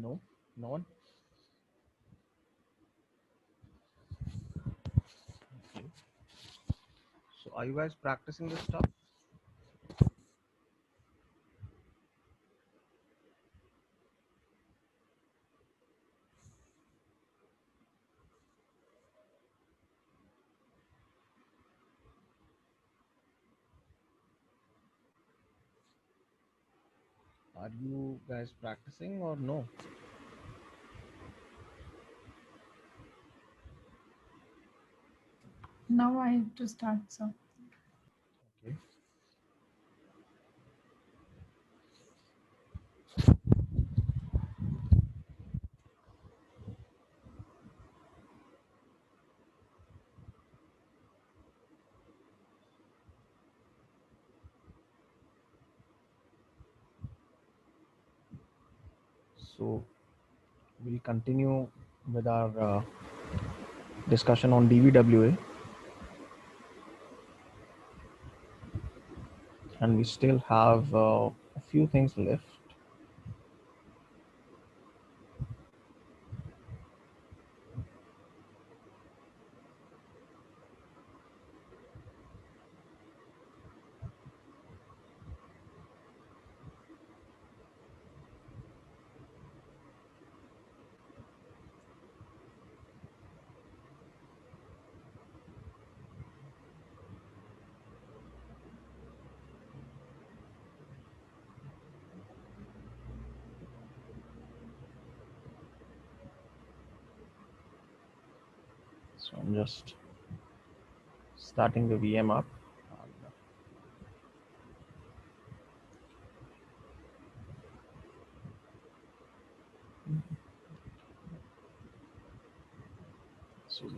No, no one. Okay. So are you guys practicing this stuff? Are you guys practicing or no? Now I have to start, sir. Okay. So we'll continue with our discussion on DVWA, and we still have a few things left. So I'm just starting the VM up. So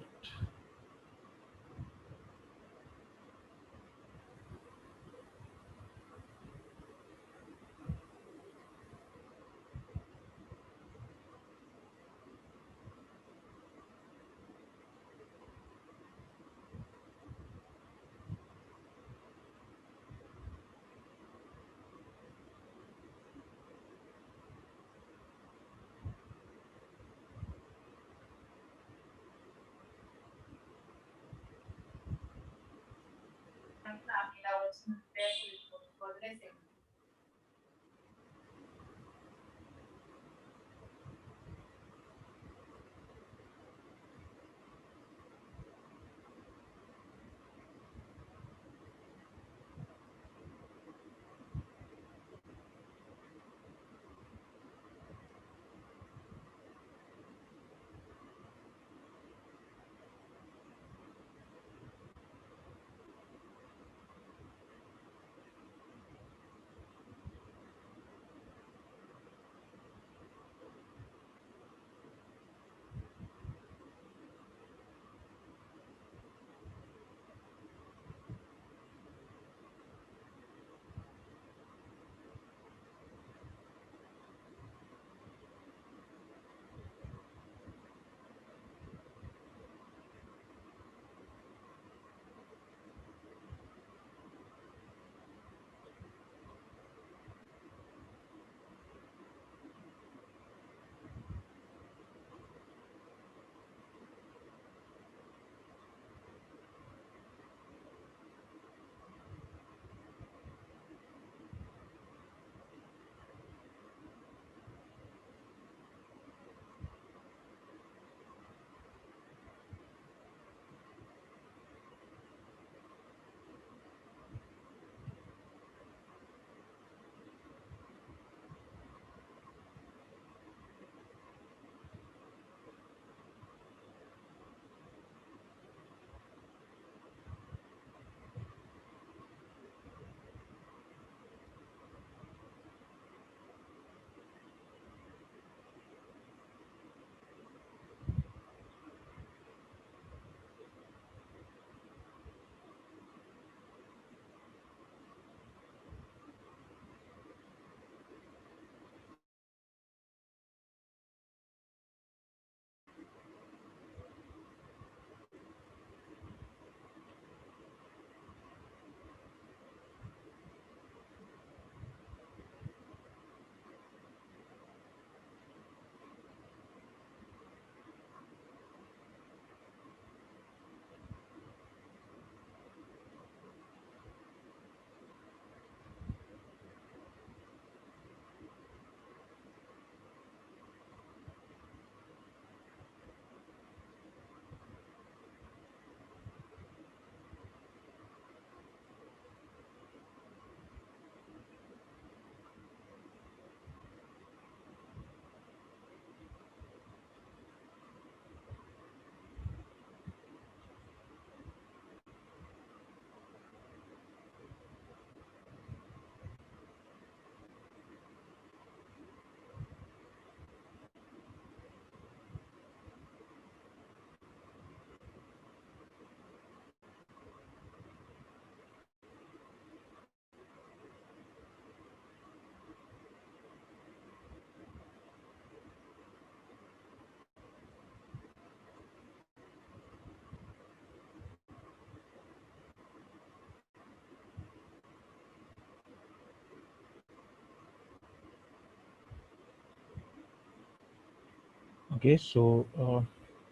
Okay, so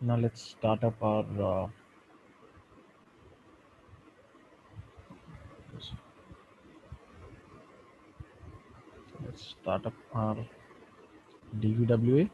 now let's start up our DVWA.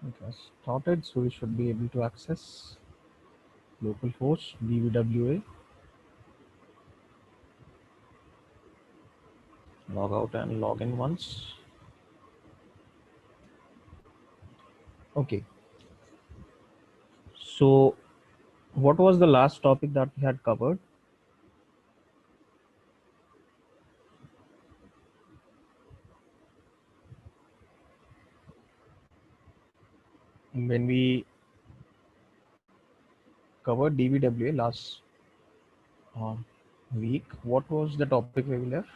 Okay, started, so we should be able to access local host DVWA. Log out and log in once. Okay, so what was the last topic that we had covered? When we covered DVWA last week, what was the topic where we left?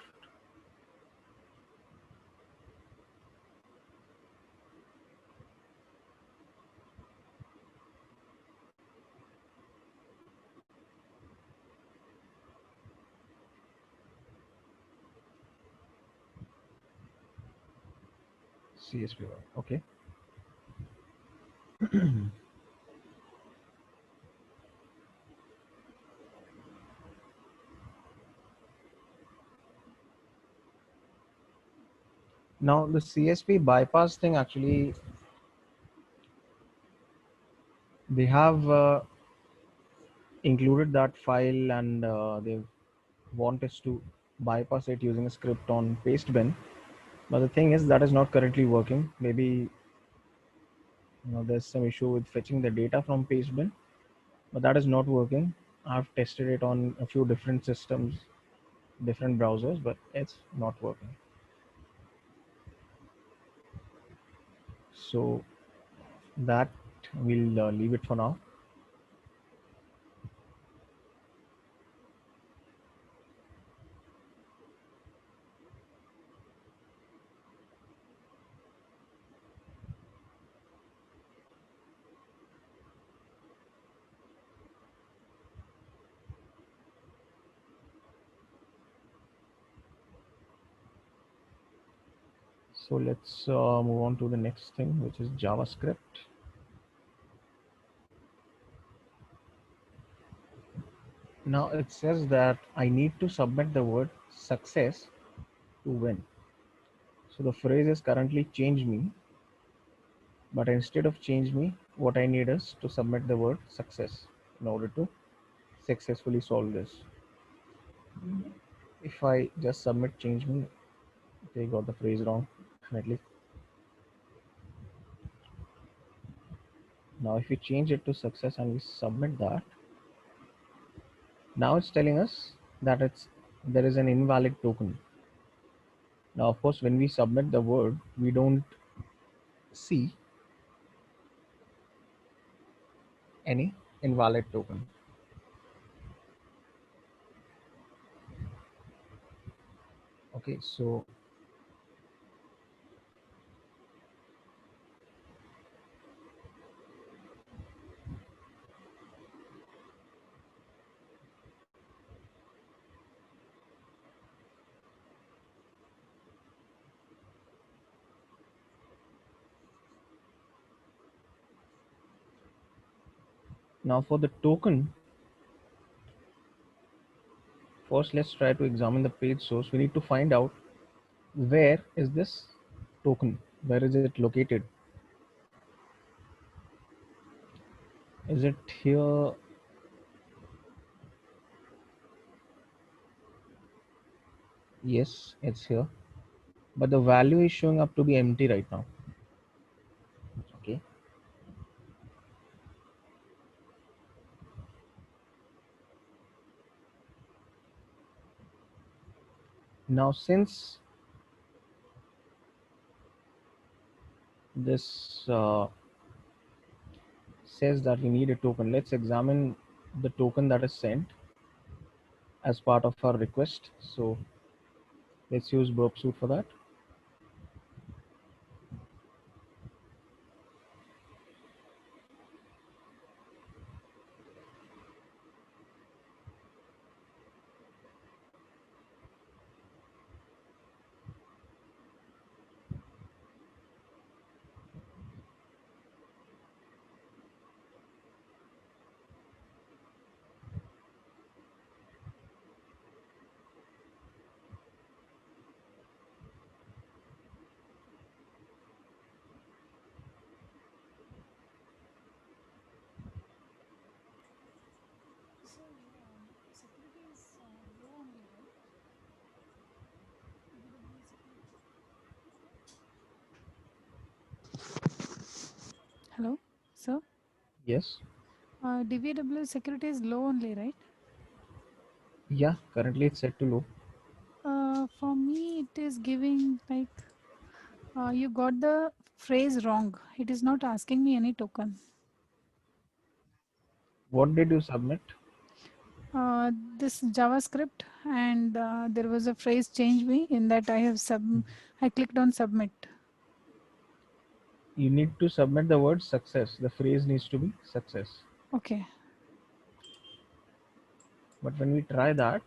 CSP. Okay. Now the CSP bypass thing, actually they have included that file, and they want us to bypass it using a script on Pastebin. But the thing is that is not currently working. Maybe there's some issue with fetching the data from Pastebin, but that is not working. I've tested it on a few different systems, different browsers, but it's not working. So that we'll leave it for now. So let's move on to the next thing, which is JavaScript. Now it says that I need to submit the word success to win. So the phrase is currently change me, but instead of change me, what I need is to submit the word success in order to successfully solve this. If I just submit change me, they got the phrase wrong, definitely. Now if we change it to success and we submit that, now it's telling us that there is an invalid token. Now of course when we submit the word, we don't see any invalid token. Okay, so now for the token, first let's try to examine the page source. We need to find out where is this token, where is it located. Is it here? Yes, it's here, but the value is showing up to be empty right now. Okay, Now, since this says that we need a token, let's examine the token that is sent as part of our request. So let's use burp suite for that. So, security is low only, right? DWA security. Hello, sir. Yes. DVW security is low only, right? Yeah, currently it's set to low. For me, it is giving like you got the phrase wrong. It is not asking me any token. What did you submit? This JavaScript, and there was a phrase change me in that I clicked on submit. You need to submit the word success. The phrase needs to be success. Okay. But when we try that,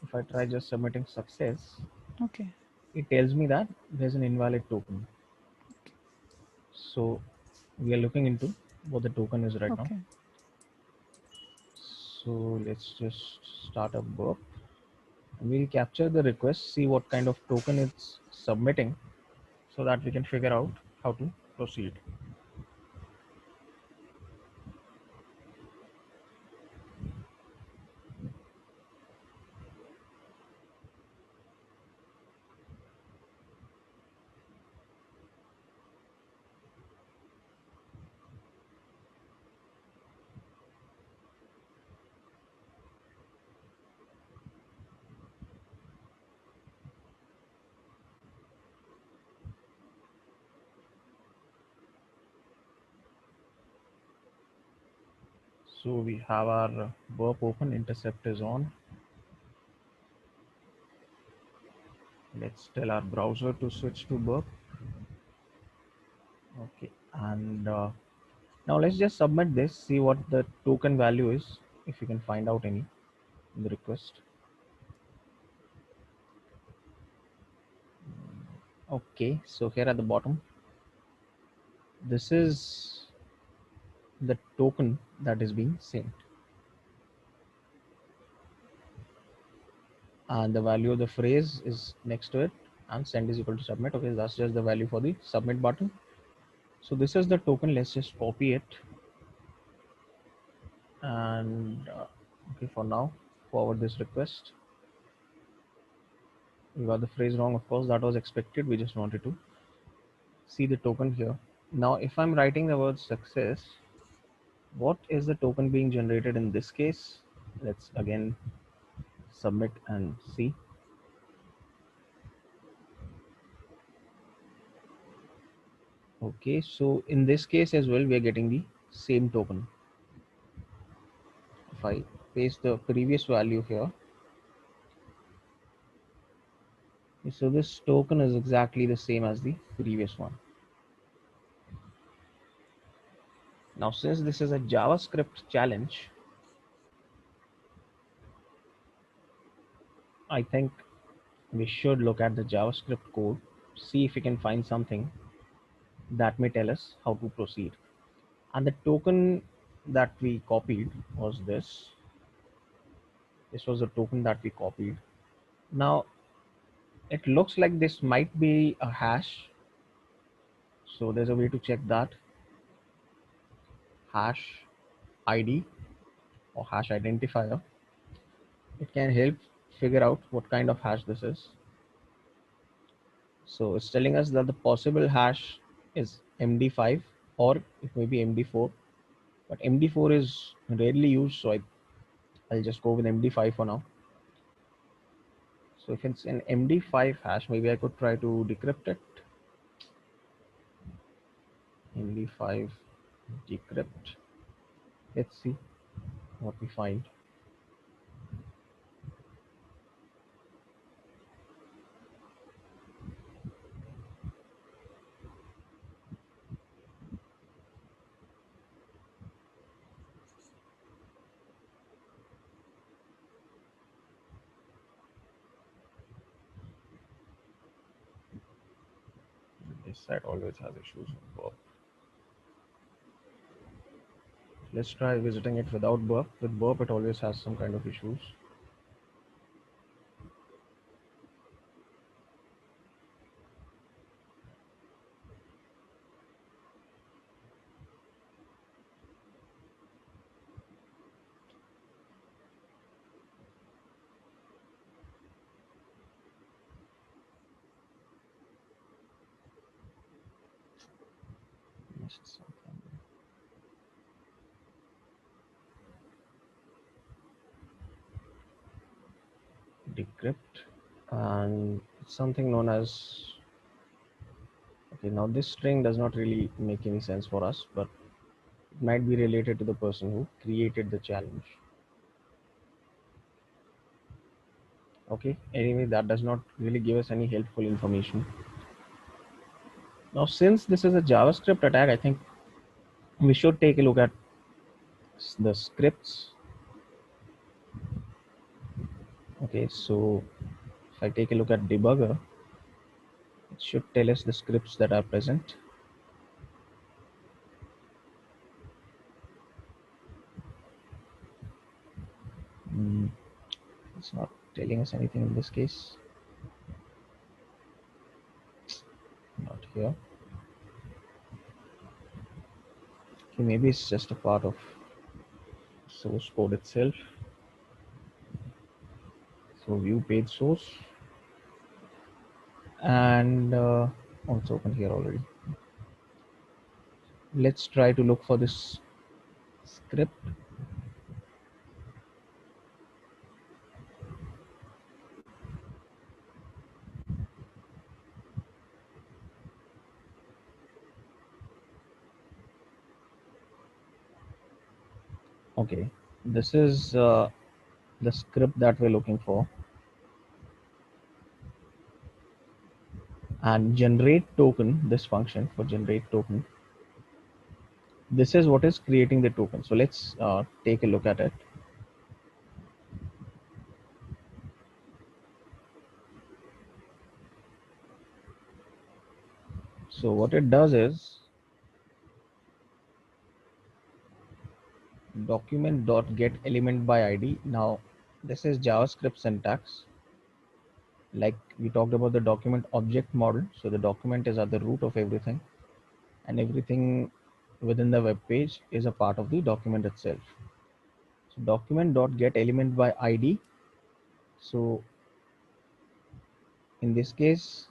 if I try just submitting success, Okay. it tells me that there's an invalid token. Okay. So we are looking into what the token is right now. Okay. So let's just start a burp. We'll capture the request, see what kind of token it's submitting so that we can figure out how to proceed. So we have our burp open, intercept is on. Let's tell our browser to switch to burp. Okay, and now let's just submit this, see what the token value is, if you can find out any in the request. Okay, so here at the bottom, this is the token that is being sent, and the value of the phrase is next to it, and send is equal to submit. Okay, that's just the value for the submit button. So this is the token. Let's just copy it, and okay, for now forward this request. We got the phrase wrong, of course, that was expected. We just wanted to see the token here. Now if I'm writing the word success, what is the token being generated in this case? Let's again submit and see. Okay, so in this case as well, we are getting the same token. If I paste the previous value here, so this token is exactly the same as the previous one. Now, since this is a JavaScript challenge, I think we should look at the JavaScript code, see if we can find something that may tell us how to proceed. And the token that we copied was this. This was the token that we copied. Now, it looks like this might be a hash. So there's a way to check that. Hash ID or hash identifier. It can help figure out what kind of hash this is. So it's telling us that the possible hash is MD5 or it may be MD4, but MD4 is rarely used, so I'll just go with MD5 for now. So if it's an MD5 hash, maybe I could try to decrypt it. MD5 decrypt. Let's see what we find. This side always has issues with burp. Let's try visiting it without burp. With burp, it always has some kind of issues. Missed something. Decrypt, and it's something known as. Okay, now this string does not really make any sense for us, but it might be related to the person who created the challenge. Okay, anyway, that does not really give us any helpful information. Now, since this is a JavaScript attack, I think we should take a look at the scripts. Okay, so if I take a look at debugger, it should tell us the scripts that are present. It's not telling us anything in this case. Not here. Okay, maybe it's just a part of source code itself. So view page source, and it's open here already. Let's try to look for this script. Okay, this is the script that we're looking for. And generate token, this function for generate token, this is what is creating the token. So let's take a look at it. So what it does is document.get element by id. Now this is JavaScript syntax. Like we talked about the document object model. So the document is at the root of everything, and everything within the web page is a part of the document itself. So document.get element by id. So in this case,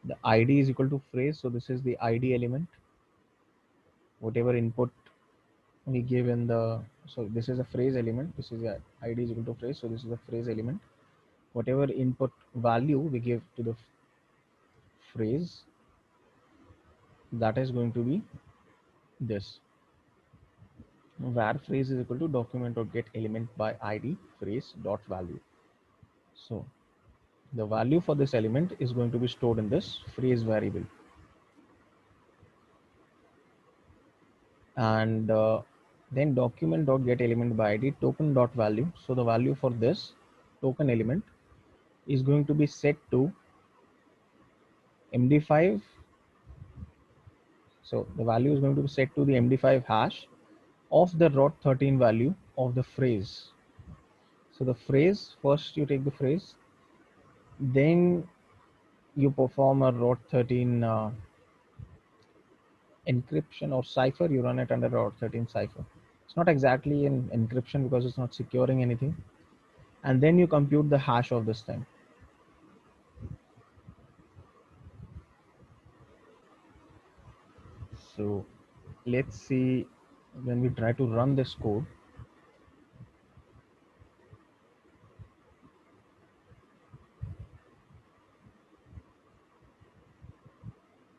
the id is equal to phrase. So this is the id element. Whatever input we give in the, so this is a phrase element. This is the id is equal to phrase. So this is a phrase element. Whatever input value we give to the phrase, that is going to be this. Var phrase is equal to document.get element by id phrase dot value. So the value for this element is going to be stored in this phrase variable. And then document.get element by id token dot value. So the value for this token element is going to be set to MD5. So the value is going to be set to the MD5 hash of the ROT13 value of the phrase. So the phrase, first you take the phrase, then you perform a ROT13 encryption or cipher. You run it under ROT13 cipher. It's not exactly an encryption because it's not securing anything. And then you compute the hash of this thing. So let's see, when we try to run this code,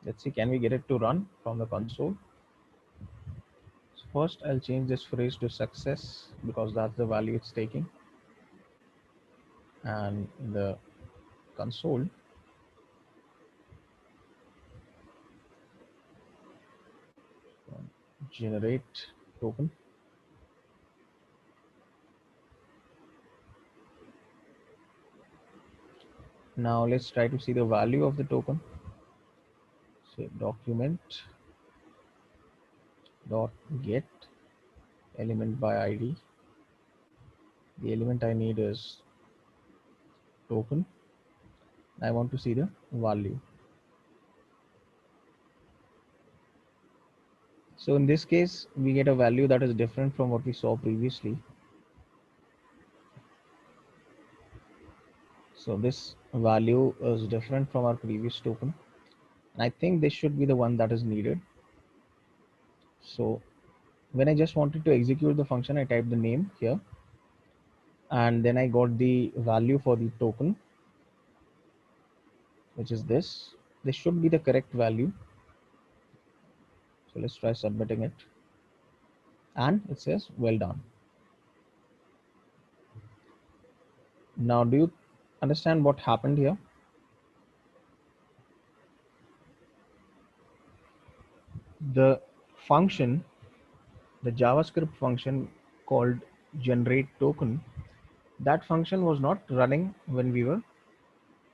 let's see, can we get it to run from the console? So first I'll change this phrase to success because that's the value it's taking, and in the console generate token. Now let's try to see the value of the token. Say document dot get element by id. The element I need is token. I want to see the value. So in this case, we get a value that is different from what we saw previously. So this value is different from our previous token. And I think this should be the one that is needed. So when I just wanted to execute the function, I typed the name here, and then I got the value for the token, which is this. This should be the correct value. So let's try submitting it. And it says, well done. Now, do you understand what happened here? The function, the JavaScript function called generate token, that function was not running when we were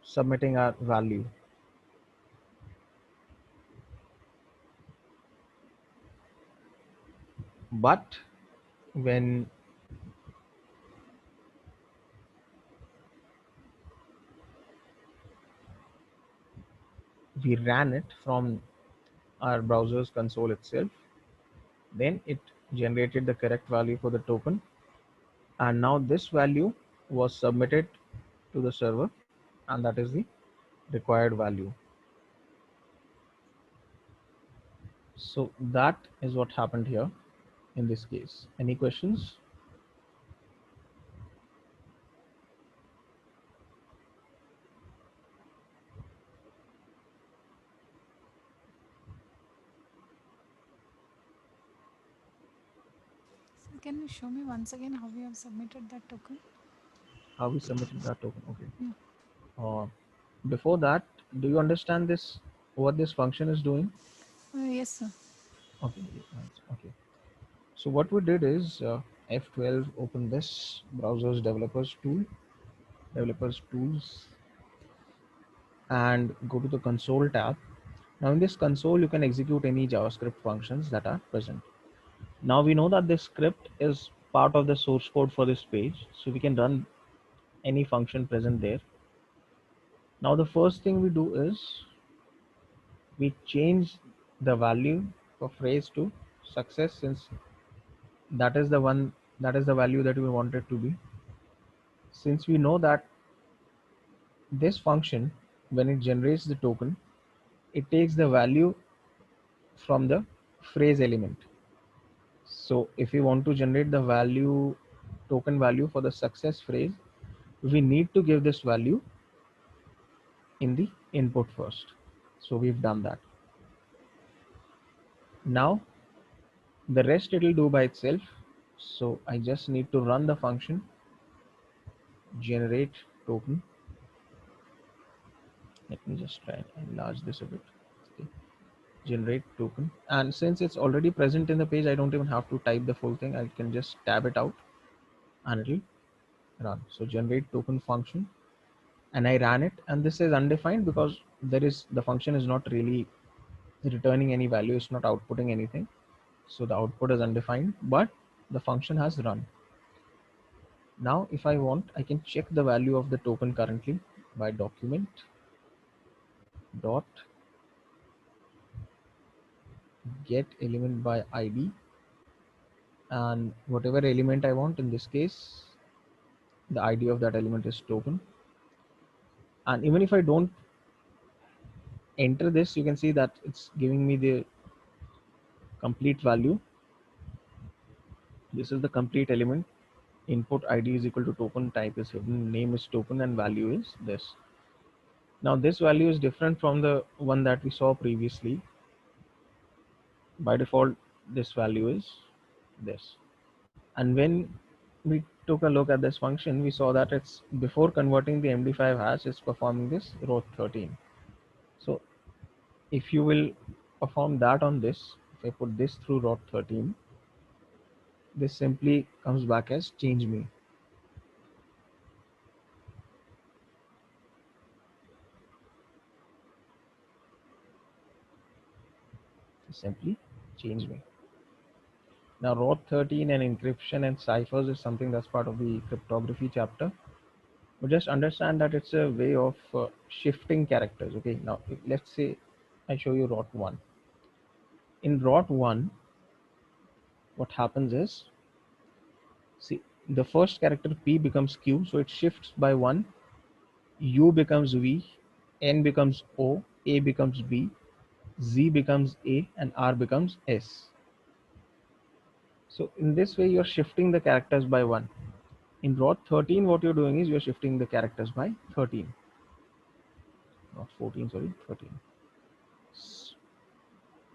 submitting our value. But when we ran it from our browser's console itself, then it generated the correct value for the token. And now this value was submitted to the server, and that is the required value. So that is what happened here in this case. Any questions? So can you show me once again how you have submitted that token? How we submitted that token? Okay. Yeah. Before that, do you understand this? What this function is doing? Yes, sir. Okay. Nice. Okay. So what we did is F12, open this browser's developers tools, and go to the console tab. Now in this console, you can execute any JavaScript functions that are present. Now we know that this script is part of the source code for this page, so we can run any function present there. Now the first thing we do is we change the value for phrase to success, since that is the one, that is the value that we want it to be. Since we know that this function, when it generates the token, it takes the value from the phrase element. So if we want to generate the value, token value for the success phrase, we need to give this value in the input first. So we've done that. Now the rest it will do by itself. So I just need to run the function generate token. Let me just try and enlarge this a bit. Okay. Generate token, and since it's already present in the page, I don't even have to type the full thing. I can just tab it out and it'll run. So generate token function, and I ran it, and this is undefined because the function is not really returning any value, it's not outputting anything, so the output is undefined, but the function has run. Now if I want, I can check the value of the token currently by document dot get element by id, and whatever element I want, in this case the id of that element is token. And even if I don't enter this, you can see that it's giving me the complete value. This is the complete element. Input ID is equal to token, type is hidden, name is token, and value is this. Now this value is different from the one that we saw previously. By default, this value is this. And when we took a look at this function, we saw that it's before converting the MD5 hash, it's performing this row13. So if you will perform that on this, if I put this through row13, this simply comes back as change me. Simply change me. Now row13 and encryption and ciphers is something that's part of the cryptography chapter. But just understand that it's a way of shifting characters. Okay, now let's say I show you row1. In row1, what happens is, see, the first character P becomes Q, so it shifts by 1. U becomes V, N becomes O, A becomes B, Z becomes A, and R becomes S. So in this way, you're shifting the characters by 1. In row13, what you're doing is you're shifting the characters by 13. Not 14, sorry, 13.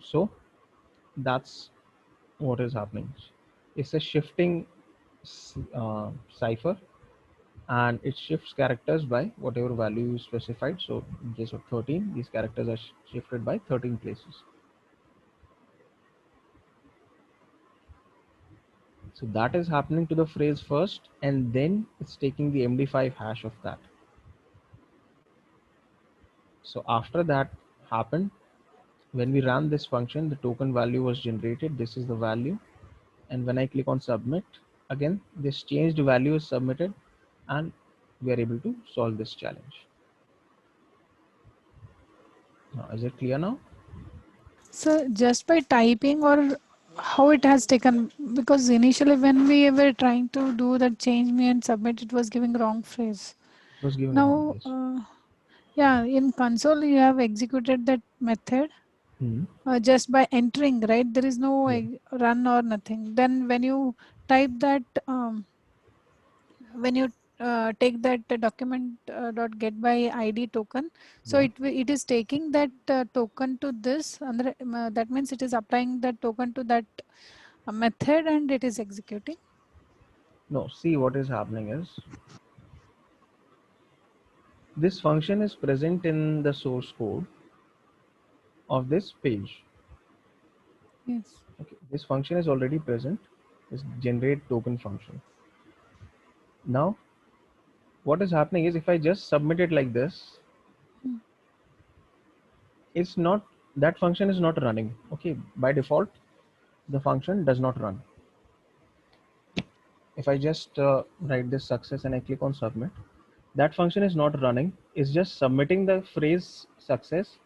So that's what is happening. It's a shifting cipher, and it shifts characters by whatever value you specified. So in case of 13, these characters are shifted by 13 places. So that is happening to the phrase first, and then it's taking the MD5 hash of that. So after that happened, when we ran this function, the token value was generated. This is the value. And when I click on submit, again, this changed value is submitted, and we are able to solve this challenge. Now, is it clear now? So just by typing, or how it has taken, because initially when we were trying to do that change me and submit, it was giving wrong phrase. It was given wrong, Now, yes. yeah, in console you have executed that method Hmm. just by entering, right? There is no Yeah. run or nothing. Then when you type that, when you take that document dot get by ID token, so Yeah. it is taking that token to this, and that means it is applying that token to that method and it is executing. No, see what is happening is this function is present in the source code of this page. Yes. Okay, this function is already present. This generate token function. Now, what is happening is if I just submit it like this, Hmm. it's not, that function is not running. Okay, by default, the function does not run. If I just write this success and I click on submit, that function is not running. It's just submitting the phrase success,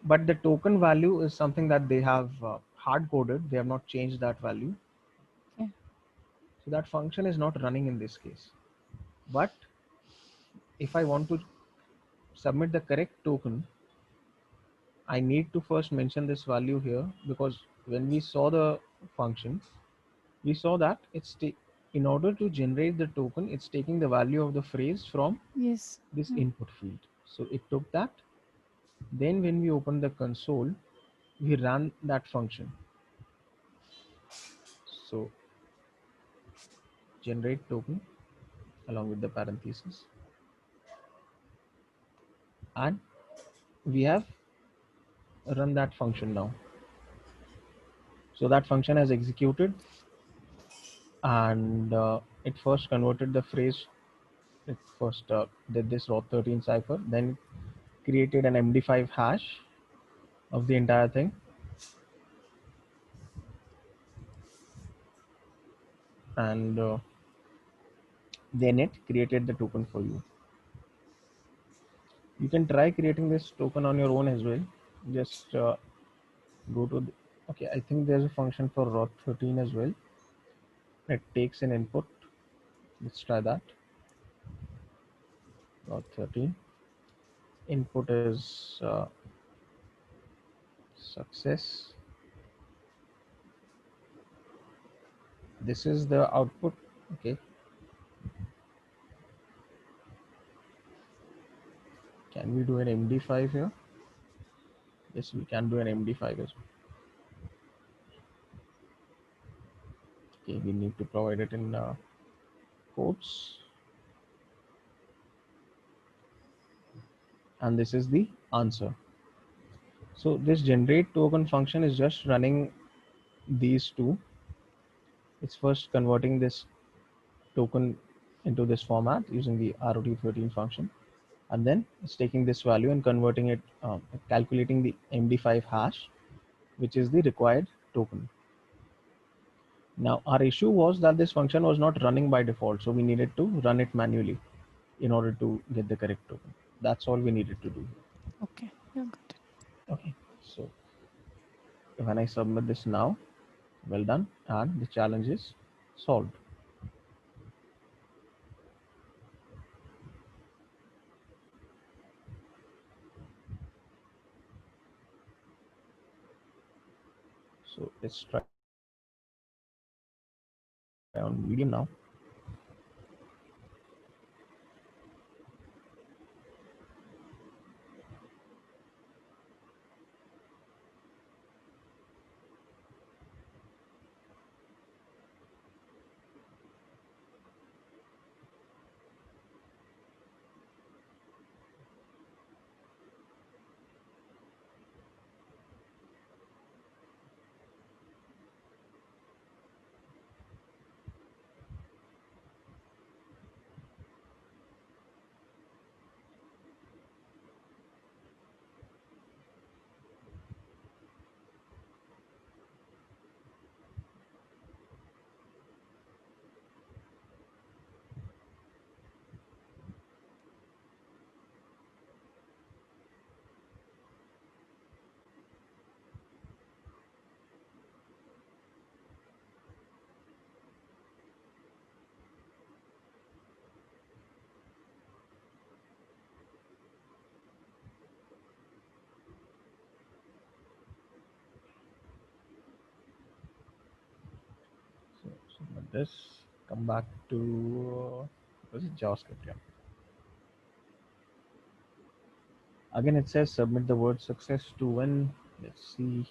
but the token value is something that they have hard coded. They have not changed that value. Okay. So that function is not running in this case. But if I want to submit the correct token, I need to first mention this value here, because when we saw the function, we saw that in order to generate the token, it's taking the value of the phrase from Yes. this Hmm. input field. So it took that. Then when we open the console, we ran that function. So generate token along with the parenthesis, and we have run that function now. So that function has executed, and it first converted the phrase. It first did this row13 cipher, then created an MD5 hash of the entire thing, and then it created the token for you. You can try creating this token on your own as well. Just go to the, okay, I think there's a function for row13 as well. It takes an input. Let's try that. Row13 input is success, This is the output. Okay, can we do an MD5 here? Yes, we can do an MD5 as well. Okay, we need to provide it in quotes, and this is the answer. So this generate token function is just running these two. It's first converting this token into this format using the ROT13 function, and then it's taking this value and converting it, calculating the MD5 hash, which is the required token. Now our issue was that this function was not running by default, so we needed to run it manually in order to get the correct token. That's all we needed to do. Okay, you got it. Okay, so when I submit this now, well done, and the challenge is solved. So let's try on Medium now. So submit this. Come back to was it JavaScript? Yeah. Again, it says submit the word success to win. Let's see,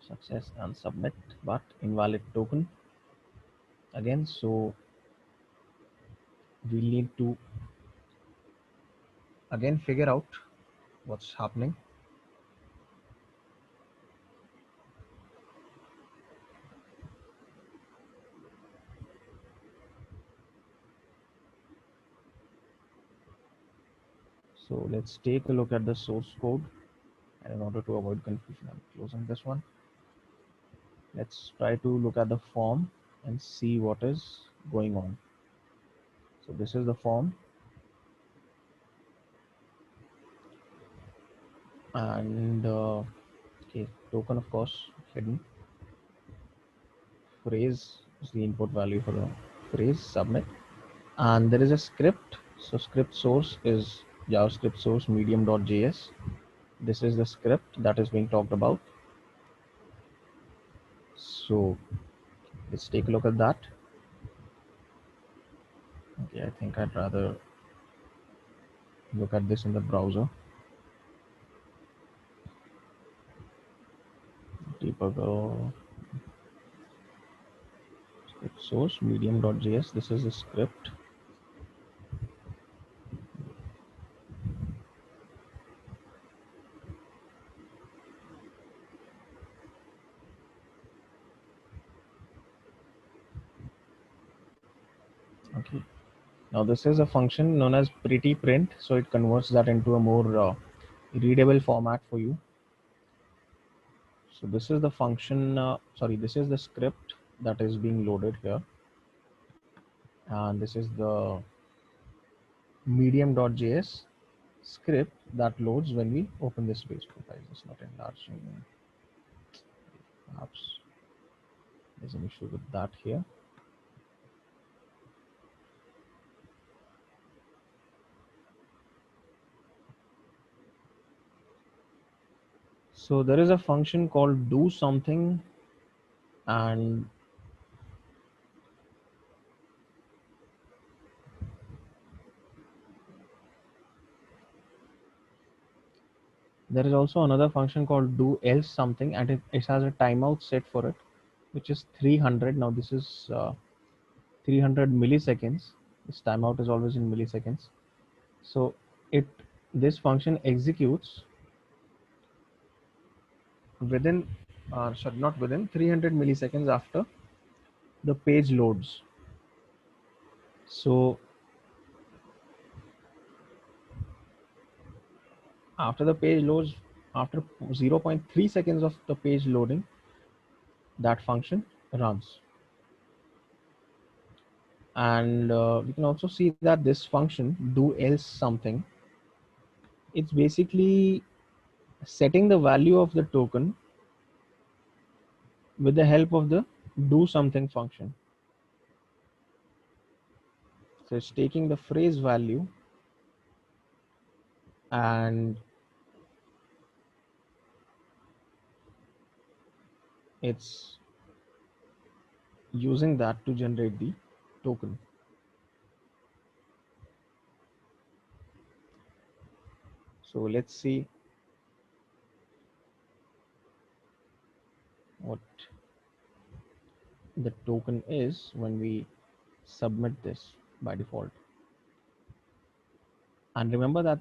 success and submit, but invalid token again. So we need to again figure out what's happening. So let's take a look at the source code, and in order to avoid confusion, I'm closing this one. Let's try to look at the form and see what is going on. So this is the form, and okay, token of course hidden. Phrase is the input value for the phrase submit, and there is a script. So script source is JavaScript source medium.js. This is the script that is being talked about. So let's take a look at that. Okay, I think I'd rather look at this in the browser. Debugger, script source medium.js. This is the script. Okay. Now this is a function known as pretty print. So it converts that into a more readable format for you. So this is the function, this is the script that is being loaded here. And this is the medium.js script that loads when we open this page. Why is this not enlarging? Perhaps there's an issue with that here. So there is a function called do something, and There is also another function called do else something, and it has a timeout set for it, which is 300. Now this is 300 milliseconds. This timeout is always in milliseconds. So it this function executes within, sorry, not within, 300 milliseconds after the page loads. So after the page loads, after 0.3 seconds of the page loading, that function runs. And we can also see that this function do else something, it's basically setting the value of the token with the help of the do something function. So it's taking the phrase value and it's using that to generate the token. So let's see what the token is when we submit this by default. And remember that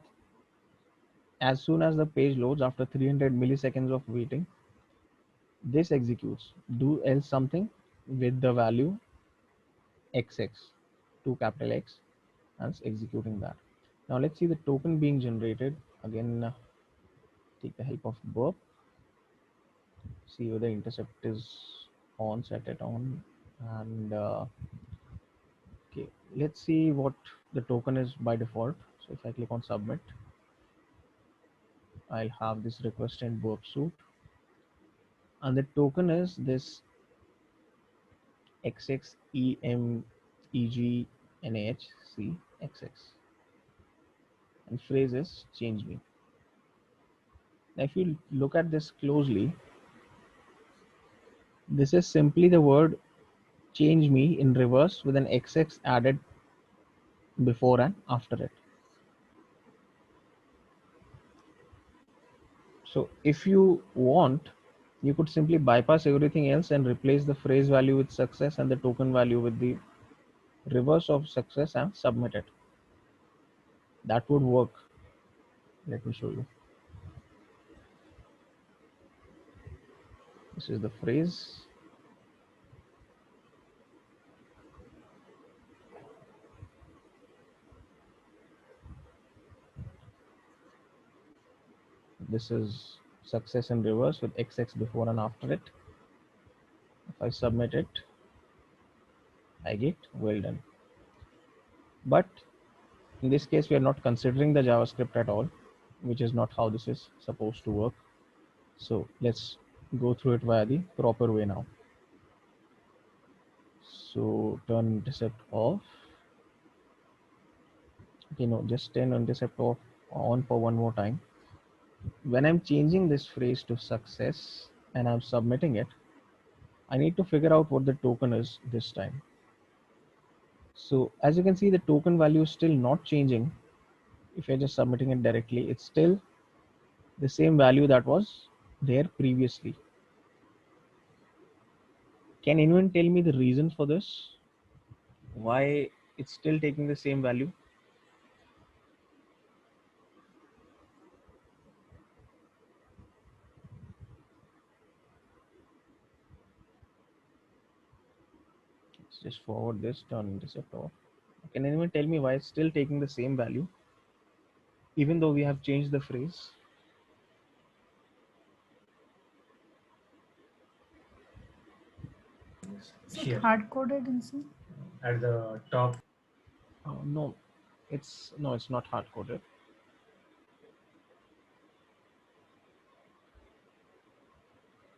as soon as the page loads after 300 milliseconds of waiting, this executes do else something with the value XX, 2 capital X, and it's executing that. Now let's see the token being generated. Again, take the help of burp, see whether intercept is on, set it on, and okay, let's see what the token is by default. So if I click on submit, I'll have this request in burp suite, and the token is this XXEMEGNAHC and phrase is change me. Now if you look at this closely, this is simply the word change me in reverse with an XX added before and after it. So if you want, you could simply bypass everything else and replace the phrase value with success and the token value with the reverse of success and submit it. That would work. Let me show you. This is the phrase. This is success in reverse with XX before and after it. If I submit it, I get well done. But in this case, we are not considering the JavaScript at all, which is not how this is supposed to work. So let's go through it via the proper way now. So turn intercept off. Okay, no, just turn intercept off on for one more time. When I'm changing this phrase to success and I'm submitting it, I need to figure out what the token is this time. So as you can see, the token value is still not changing. If you're just submitting it directly, it's still the same value that was there previously. Can anyone tell me the reason for this? Why it's still taking the same value? Let's just forward this, turn intercept off. Can anyone tell me why it's still taking the same value even though we have changed the phrase? Here. Hard coded in C? At the top. No, it's not hard coded.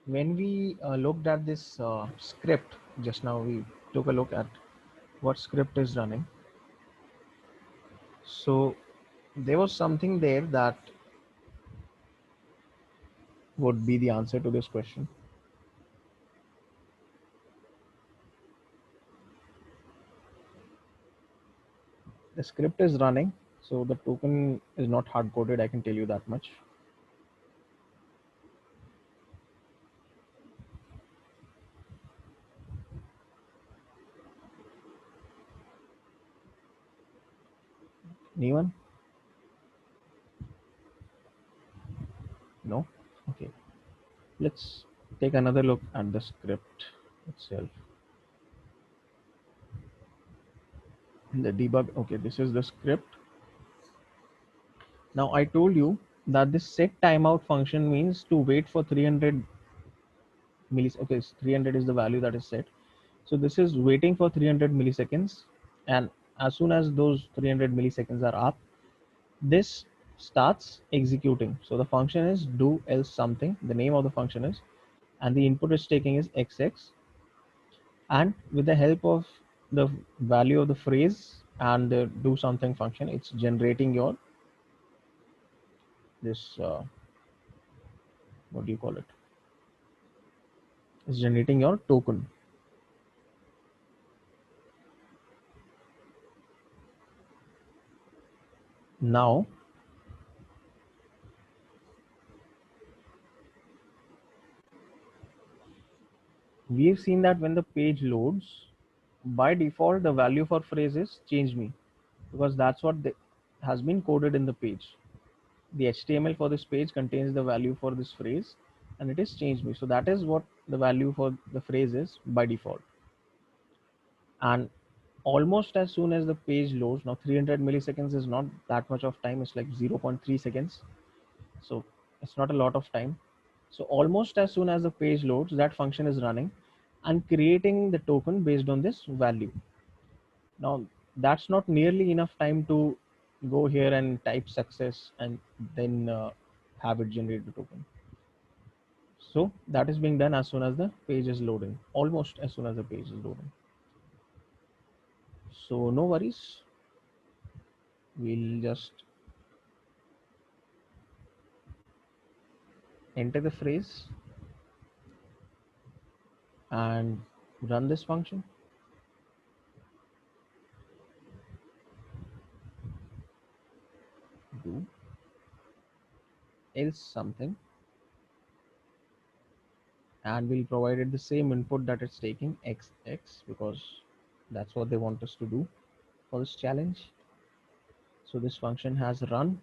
When we looked at this script just now, we took a look at what script is running. So there was something there that would be the answer to this question. The script is running, so the token is not hard coded, I can tell you that much. Anyone? No? Okay. Let's take another look at the script itself. In the debug, okay, this is the script. Now I told you that this set timeout function means to wait for 300 millis. Okay, 300 is the value that is set. So this is waiting for 300 milliseconds, and as soon as those 300 milliseconds are up, this starts executing. So the function is do else something. The name of the function is, and the input it's taking is XX, and with the help of the value of the phrase and the do something function, it's generating your this what do you call it? It's generating your token. Now we've seen that when the page loads, by default the value for phrase is change me, because that's what has been coded in the page. The HTML for this page contains the value for this phrase, and it is change me. So that is what the value for the phrase is by default. And almost as soon as the page loads, now 300 milliseconds is not that much of time, it's like 0.3 seconds, so it's not a lot of time. So almost as soon as the page loads, that function is running and creating the token based on this value. Now that's not nearly enough time to go here and type success and then have it generate the token. So that is being done as soon as the page is loading, almost as soon as the page is loading. So no worries, we'll just enter the phrase and run this function. Do else something, and we'll provide it the same input that it's taking XX, because that's what they want us to do for this challenge. So this function has run.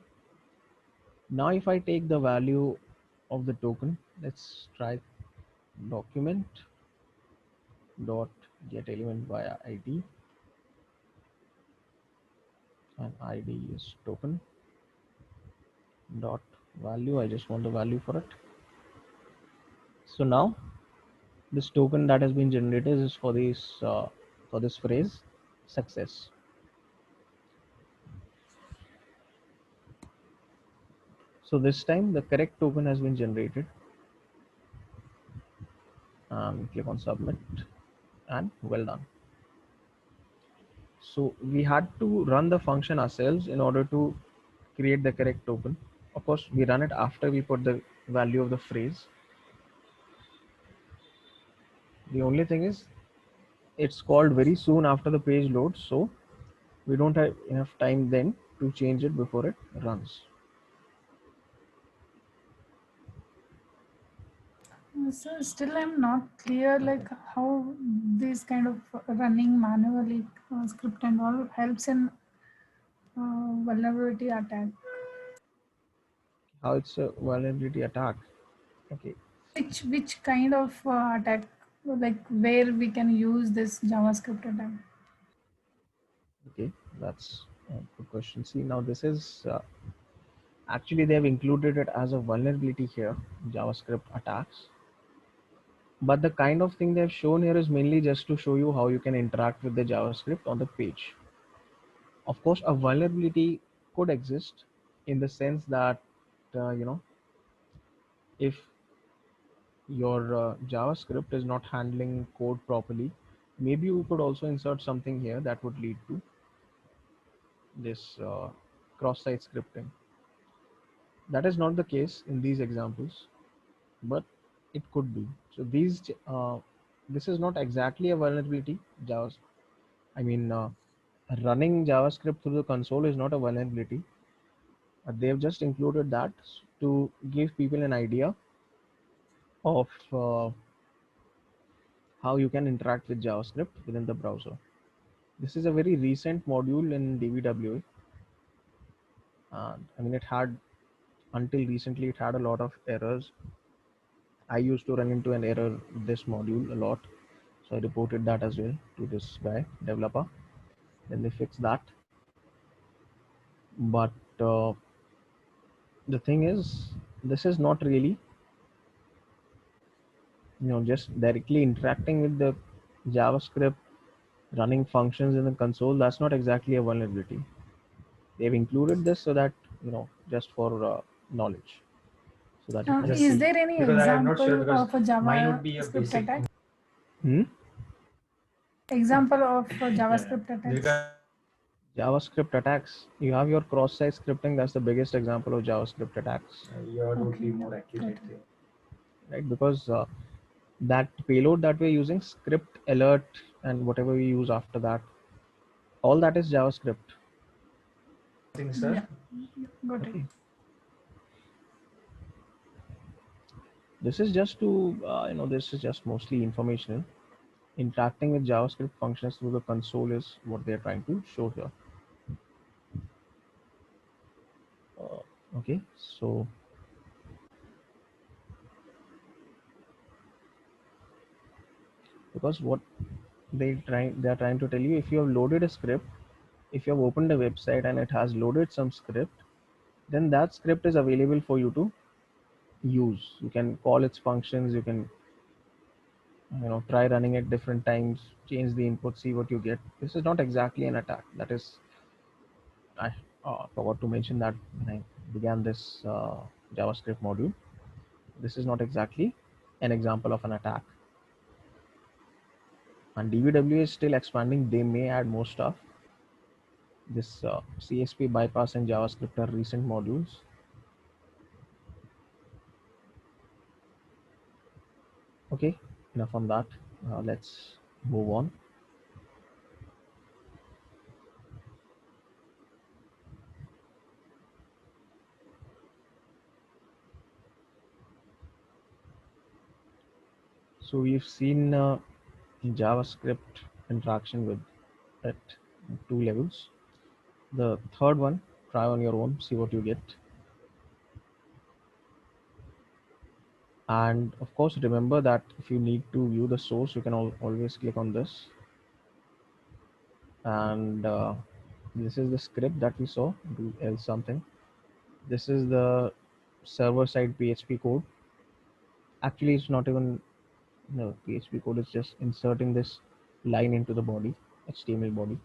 Now if I take the value of the token, let's try document dot get element via ID, and ID is token dot value. I just want the value for it. So now this token that has been generated is for this phrase success. So this time the correct token has been generated. Click on submit, and well done. So we had to run the function ourselves in order to create the correct token. Of course, we run it after we put the value of the phrase. The only thing is it's called very soon after the page loads, so we don't have enough time then to change it before it runs. So still I'm not clear like how this kind of running manually script and all helps in vulnerability attack. How it's a vulnerability attack? Okay, Which kind of attack, like where we can use this JavaScript attack? okay, that's a good question. See, now this is actually they have included it as a vulnerability here, JavaScript attacks. But the kind of thing they've shown here is mainly just to show you how you can interact with the JavaScript on the page. Of course, a vulnerability could exist in the sense that, if your JavaScript is not handling code properly, maybe you could also insert something here that would lead to this cross-site scripting. That is not the case in these examples, but it could be. So this is not exactly a vulnerability. I mean, running JavaScript through the console is not a vulnerability. They've just included that to give people an idea of how you can interact with JavaScript within the browser. This is a very recent module in DBWA. And I mean, it had, until recently, it had a lot of errors. I used to run into an error with this module a lot. So I reported that as well to this guy, developer. Then they fixed that. But the thing is, this is not really, just directly interacting with the JavaScript, running functions in the console. That's not exactly a vulnerability. They've included this so that, just for knowledge, so that you can Is see. there any Because I am not sure, example because of a mine would be a JavaScript basic attack? Hmm? Example of a Yeah, JavaScript yeah. attack? JavaScript attacks. You have your cross-site scripting. That's the biggest example of JavaScript attacks, Your would Okay, be more yeah, accurate got it. thing. right? Because that payload that we're using, script, alert, and whatever we use after that, all that is JavaScript. Thing, sir. Yeah, got it. Okay. This is just to, this is just mostly informational. Interacting with JavaScript functions through the console is what they're trying to show here. Okay, so because what they're trying to tell you, if you have loaded a script, if you have opened a website and it has loaded some script, then that script is available for you to use. You can call its functions, you can try running at different times, change the input, see what you get. This is not exactly an attack. That is, I forgot to mention that when I began this JavaScript module. This is not exactly an example of an attack. And DVW is still expanding. They may add more stuff. This CSP bypass and JavaScript are recent modules. Okay, enough on that. Let's move on. So we've seen JavaScript interaction with at 2 levels. The third one, try on your own, see what you get. And of course, remember that if you need to view the source, you can always click on this. And this is the script that we saw, do else something. This is the server side PHP code. Actually, it's not even PHP code, is just inserting this line into the body, HTML body.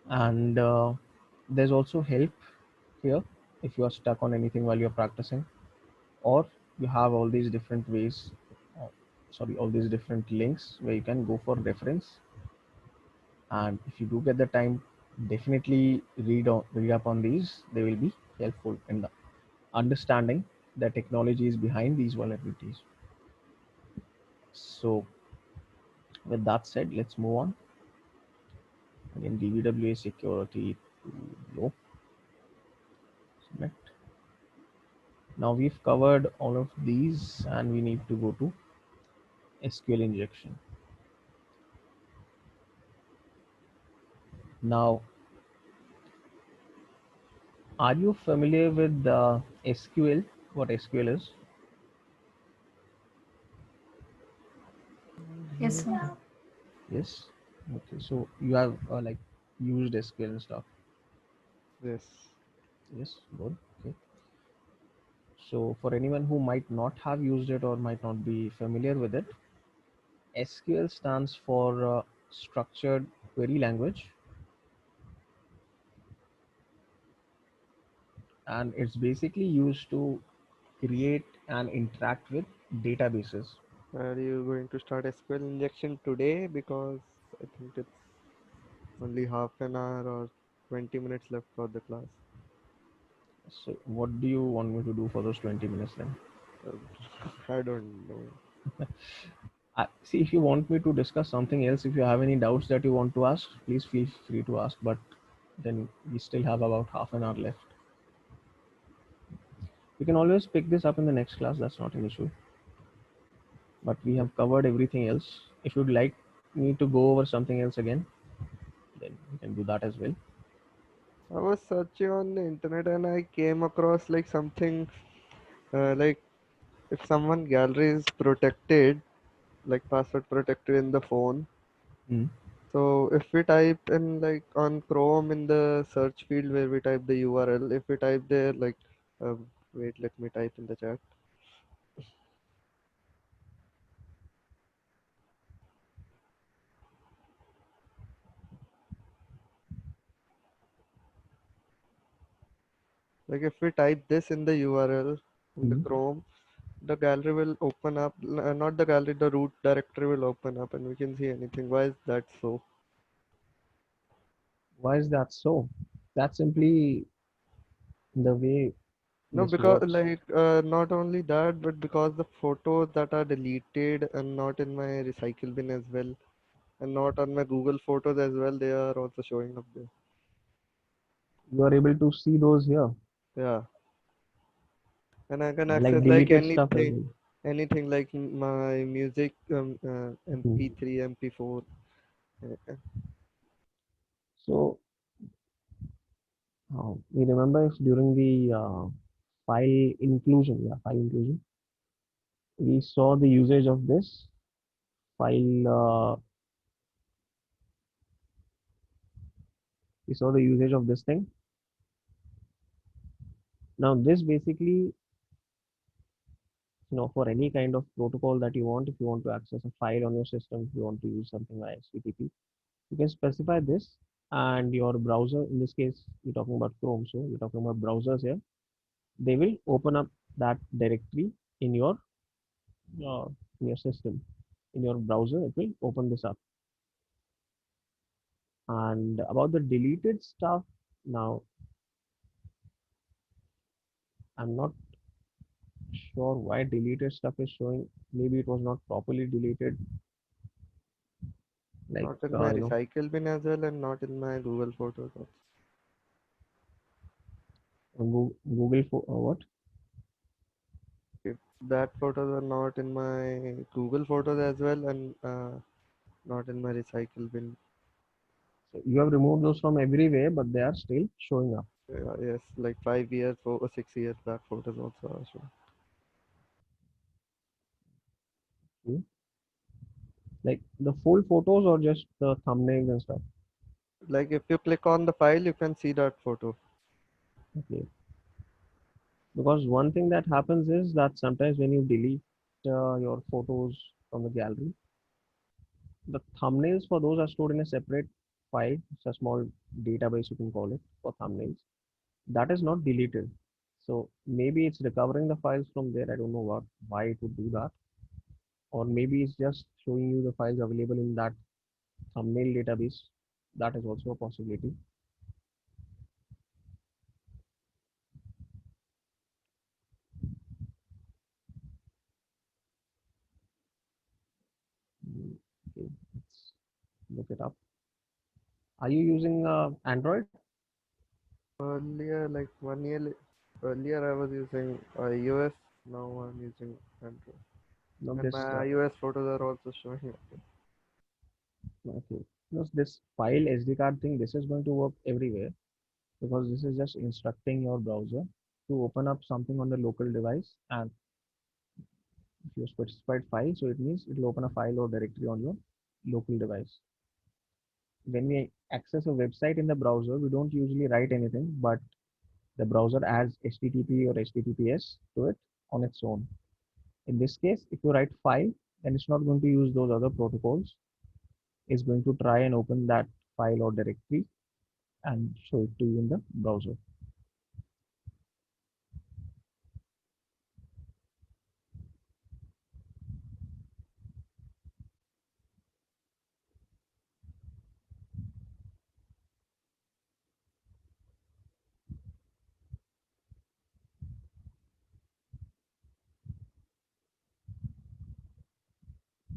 And there's also help here if you are stuck on anything while you're practicing, or you have all these different ways, all these different links where you can go for reference. And if you do get the time, definitely read up on these. They will be helpful in the understanding the technologies behind these vulnerabilities. So with that said, let's move on. Again, DVWA security to low. Submit. Now we've covered all of these and we need to go to SQL injection. Now, are you familiar with SQL? What SQL is? Yes, sir. Yes. Okay. So you have used SQL and stuff. Yes. Yes. Good. Okay. So for anyone who might not have used it or might not be familiar with it, SQL stands for Structured Query Language, and it's basically used to create and interact with databases. Are you going to start SQL injection today? Because I think it's only half an hour or 20 minutes left for the class. So what do you want me to do for those 20 minutes then? I don't know. See, if you want me to discuss something else, if you have any doubts that you want to ask, please feel free to ask. But then we still have about half an hour left. We can always pick this up in the next class. That's not an issue. But we have covered everything else. If you'd like me to go over something else again, then we can do that as well. I was searching on the internet and I came across like something like if someone gallery is protected, like password protected in the phone. Hmm. So if we type in like on Chrome in the search field where we type the URL, if we type there like, wait, let me type in the chat. Like if we type this in the URL in the Hmm. Chrome, the gallery will open up, not the gallery, the root directory will open up and we can see anything. Why is that so? Why is that so? That's simply the way No, this because works. like not only that, but because the photos that are deleted and not in my recycle bin as well, and not on my Google Photos as well, they are also showing up there. You are able to see those here, Yeah, and I can like access like deleted stuff as anything, well. anything like my music, Hmm. MP3, MP4. So we remember if during the file inclusion, we saw the usage of this file. We saw the usage of this thing. Now this basically, for any kind of protocol that you want, if you want to access a file on your system, if you want to use something like HTTP, you can specify this, and your browser, in this case we're talking about Chrome, so we're talking about browsers here, they will open up that directory in uh, your system, in your browser. It will open this up. And about the deleted stuff, now I'm not sure why deleted stuff is showing. Maybe it was not properly deleted, like Not in my recycle bin as well, and not in my Google Photos also. Google for what. If that photos are not in my Google Photos as well, and not in my recycle bin. So you have removed those from everywhere, but they are still showing up. Yes, like 5 years or 6 years back photos also are shown. Hmm? Like the full photos or just the thumbnails and stuff. Like if you click on the file, you can see that photo. Okay. Because one thing that happens is that sometimes when you delete your photos from the gallery, the thumbnails for those are stored in a separate file. It's a small database, you can call it, for thumbnails. That is not deleted. So maybe it's recovering the files from there. I don't know why it would do that. Or maybe it's just showing you the files available in that thumbnail database. That is also a possibility. Okay, let's look it up. Are you using Android? Earlier, like 1 year earlier, I was using iOS. Now I'm using Android, No, and this my iOS photos are also showing up. okay. No, this file SD card thing. This is going to work everywhere because this is just instructing your browser to open up something on the local device. And if you specified file, so it means it will open a file or directory on your local device. When we access a website in the browser, we don't usually write anything, but the browser adds HTTP or HTTPS to it on its own. In this case, if you write file, then it's not going to use those other protocols. It's going to try and open that file or directory and show it to you in the browser.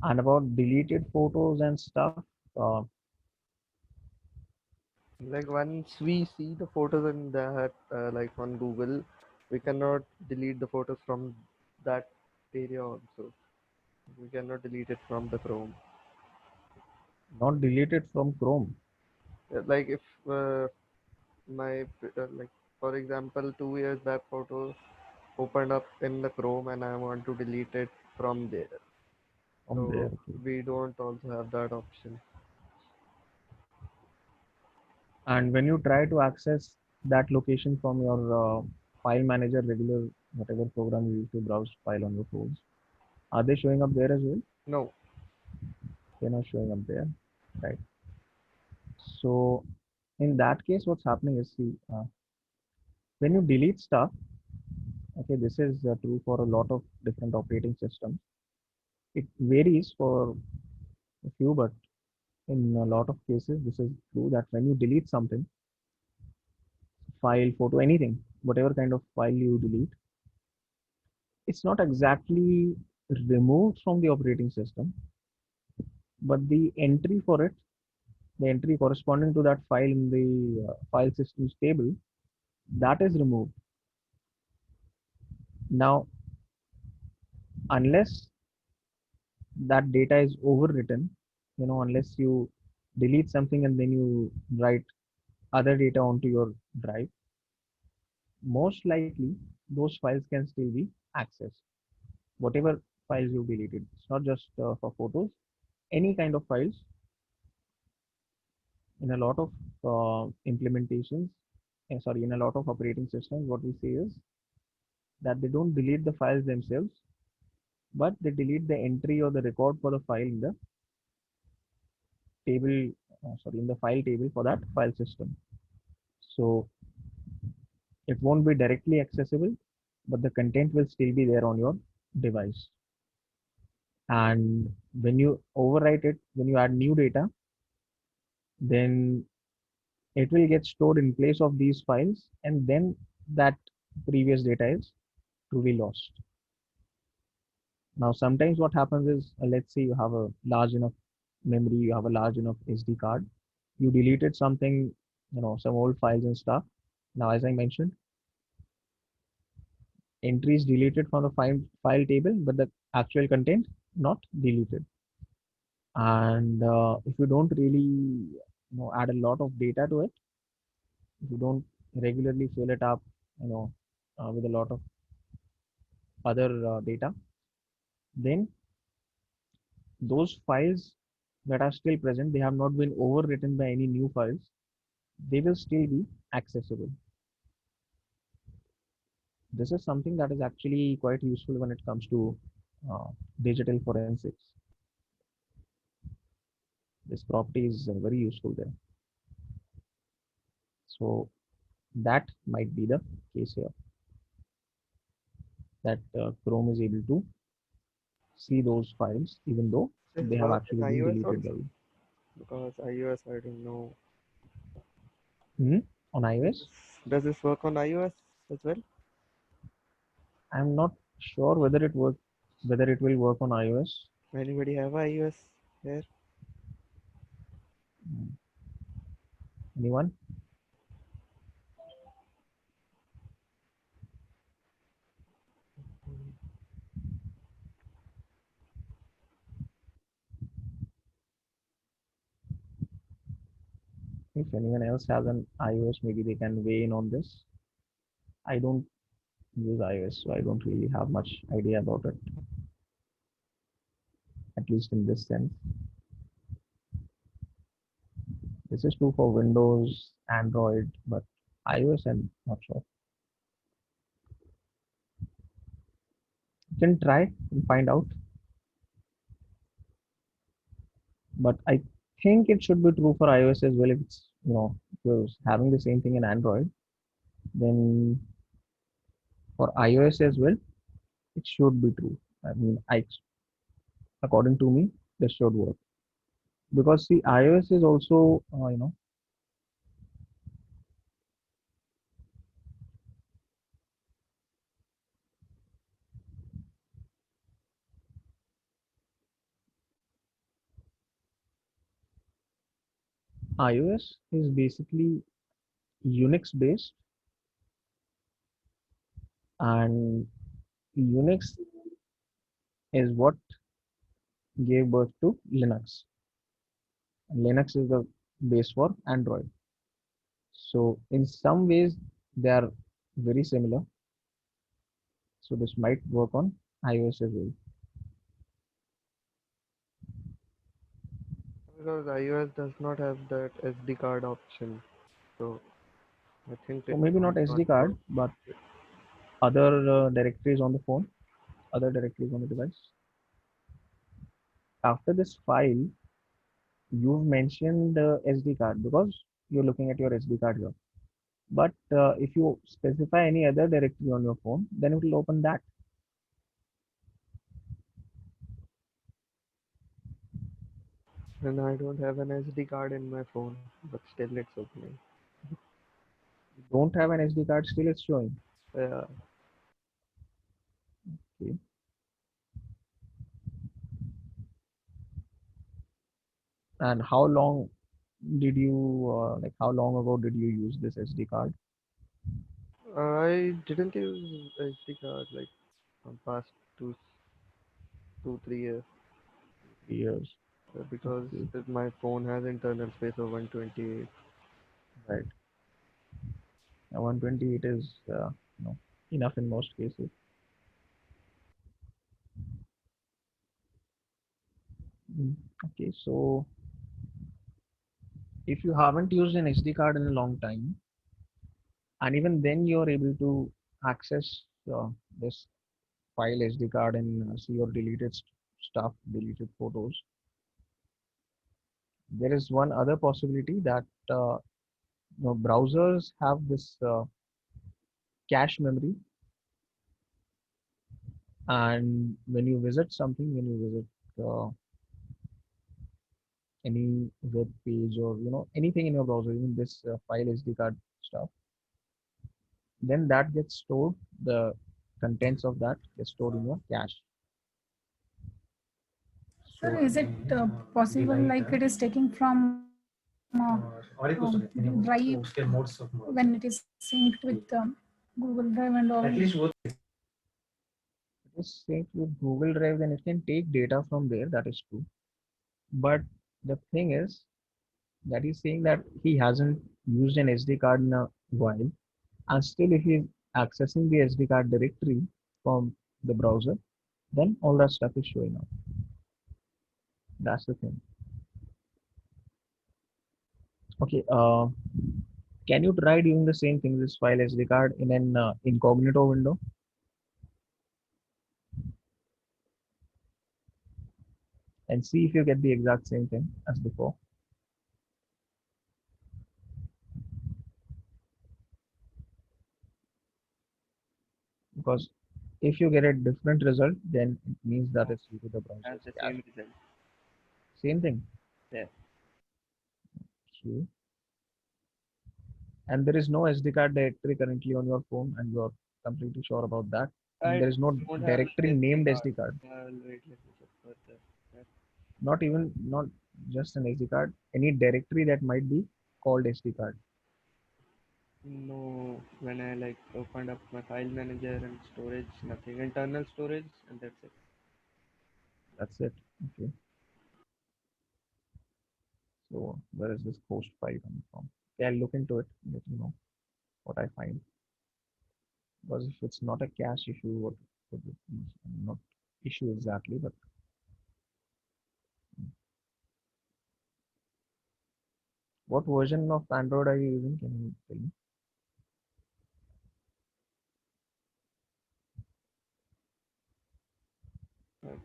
And about deleted photos and stuff, Like once we see the photos in that, like on Google, we cannot delete the photos from that area also. We cannot delete it from the Chrome. not deleted from Chrome. Like if my like for example 2 years back photo opened up in the Chrome and I want to delete it from there. from there. So Okay. we don't also have that option. And when you try to access that location from your file manager, regular whatever program you use to browse file on your phones, are they showing up there as well? No. They're not showing up there, right? So in that case, what's happening is, see, when you delete stuff, okay, this is true for a lot of different operating systems. It varies for a few, but in a lot of cases, this is true that when you delete something, file, photo, anything, whatever kind of file you delete, it's not exactly removed from the operating system, but the entry for it, the entry corresponding to that file in the file systems table, that is removed. Now, unless that data is overwritten, unless you delete something and then you write other data onto your drive, most likely those files can still be accessed. Whatever files you deleted, it's not just for photos, any kind of files. In a lot of implementations, sorry, in a lot of operating systems, what we say is that they don't delete the files themselves, but they delete the entry or the record for the file in the table, sorry, in the file table for that file system. So it won't be directly accessible, but the content will still be there on your device. And when you overwrite it, when you add new data, then it will get stored in place of these files, and then that previous data is truly lost. Now, sometimes what happens is, let's say you have a large enough memory, you have a large enough SD card, you deleted something, some old files and stuff. Now, as I mentioned, entries deleted from the file table, but the actual content not deleted. And if you don't really, add a lot of data to it, if you don't regularly fill it up, with a lot of other data, then those files that are still present, they have not been overwritten by any new files, they will still be accessible. This is something that is actually quite useful when it comes to uh, digital forensics. This property is very useful there. So that might be the case here, that Chrome is able to see those files even though Does they it have work actually in been iOS deleted by also? you. Because iOS I don't know. On iOS, Does this work on iOS as well? I'm not sure whether it will work on iOS. Anybody have iOS here? Mm, Anyone? If anyone else has an iOS, maybe they can weigh in on this. I don't use iOS, so I don't really have much idea about it, at least in this sense. This is true for Windows, Android, but iOS, I'm not sure. You can try and find out, but I think it should be true for iOS as well. If it's, if you're having the same thing in Android, then for iOS as well, it should be true. I mean, according to me, this should work because see, iOS is also, iOS is basically Unix based, and Unix is what gave birth to Linux. And Linux is the base for Android. So in some ways they are very similar. So this might work on iOS as well. Because iOS does not have that SD card option, so I think So it maybe not might not SD work. card, but other directories on the phone, other directories on the device. After this file, you've mentioned SD card because you're looking at your SD card here. But if you specify any other directory on your phone, then it will open that. And I don't have an SD card in my phone, but still it's opening. You don't have an SD card, still it's showing. Yeah, Okay. And how long did you like? How long ago did you use this SD card? I didn't use SD card like past 2, 3 years, 3 years. because Okay. my phone has internal space of 128. Right. Now 128 is enough in most cases. Mm, okay, so if you haven't used an SD card in a long time, and even then you're able to access this file SD card and see your deleted stuff, deleted photos, there is one other possibility that browsers have this cache memory, and when you visit something, when you visit any web page or anything in your browser, even this file SD card stuff, then that gets stored. The contents of that gets stored in your cache. Sir, So is it possible like it is taking from Drive scale modes of modes. when it is synced with Google Drive and all? At least both. it is synced with Google Drive, then it can take data from there. That is true. But the thing is that he's saying that he hasn't used an SD card in a while, and still if he's accessing the SD card directory from the browser, then all that stuff is showing up. That's the thing. Okay, can you try doing the same thing, this file SD card in an incognito window, and see if you get the exact same thing as before? Because if you get a different result, then it means that it's due to the Has browser's the cache. same result. Same thing. Yeah. Okay. And there is no SD card directory currently on your phone, and you're completely sure about that. And I there is no don't have directory an SD named card. SD card. Wait, let me check further. Yeah. Not just an SD card. Any directory that might be called SD card. No, when I like opened up my file manager and storage, nothing. Internal storage, and that's it. That's it. Okay. So where is this post file coming from? Okay, I'll look into it. Let you know what I find. Because if it's not a cache issue, what could it be? Not issue exactly, but what version of Android are you using? Can you tell me?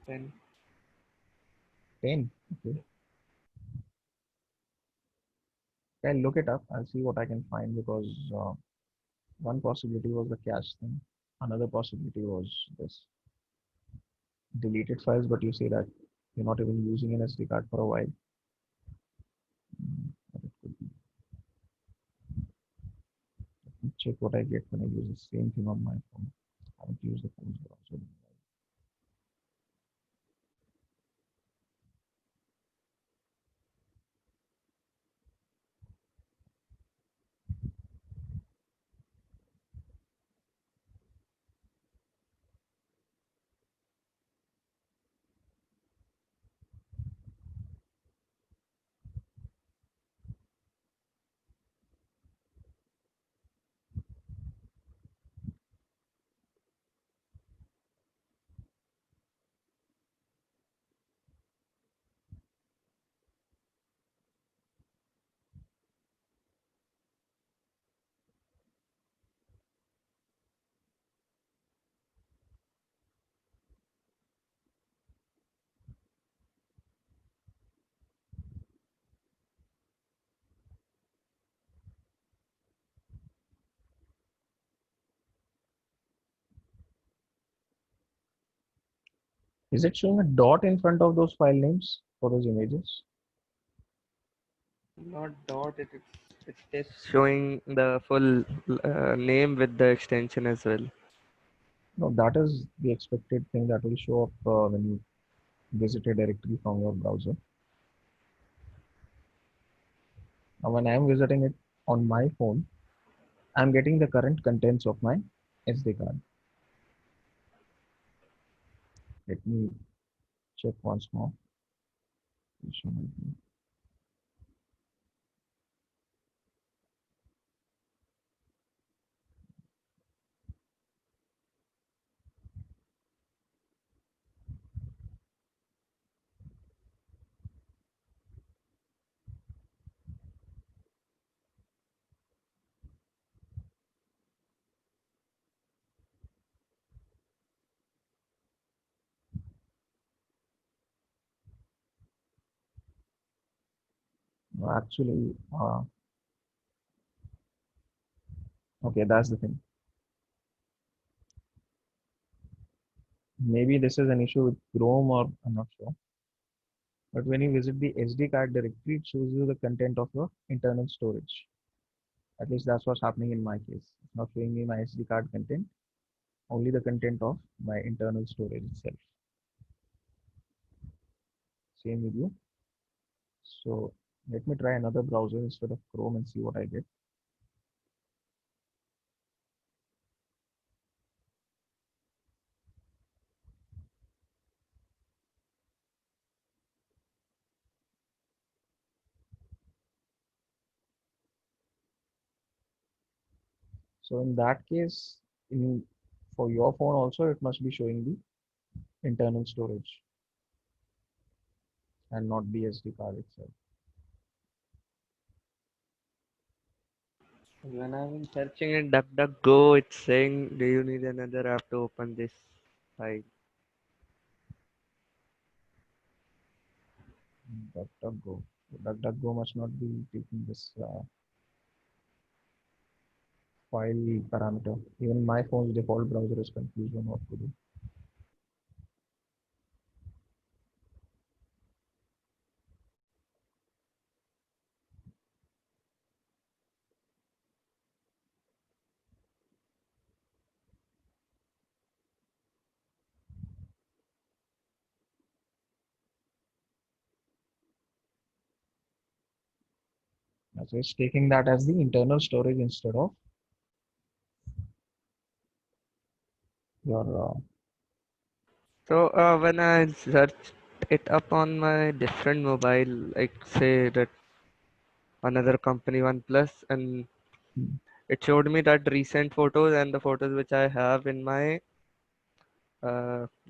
10. 10. Okay. I'll look it up. I'll see what I can find because one possibility was the cache thing. Another possibility was this deleted files, but you say that you're not even using an SD card for a while. But it could be. Let me check what I get when I use the same thing on my phone. I haven't used the phone's browser. Is it showing a dot in front of those file names for those images? Not dot, it is showing the full name with the extension as well. No, that is the expected thing that will show up when you visit a directory from your browser. Now, when I am visiting it on my phone, I'm getting the current contents of my SD card. Let me check once more. No, actually, okay, that's the thing. Maybe this is an issue with Chrome, or I'm not sure. But when you visit the SD card directory, it shows you the content of your internal storage. At least that's what's happening in my case. It's not showing me my SD card content, only the content of my internal storage itself. Same with you. So let me try another browser instead of Chrome and see what I get. So in that case, for your phone also, it must be showing the internal storage and not the SD card itself. When I've been searching in DuckDuckGo, it's saying, do you need another app to open this file? DuckDuckGo. DuckDuckGo must not be taking this file parameter. Even my phone's default browser is confused on what to do. So it's taking that as the internal storage instead of your. So when I searched it up on my different mobile, like say that another company OnePlus, and Hmm. it showed me that recent photos and the photos which I have in my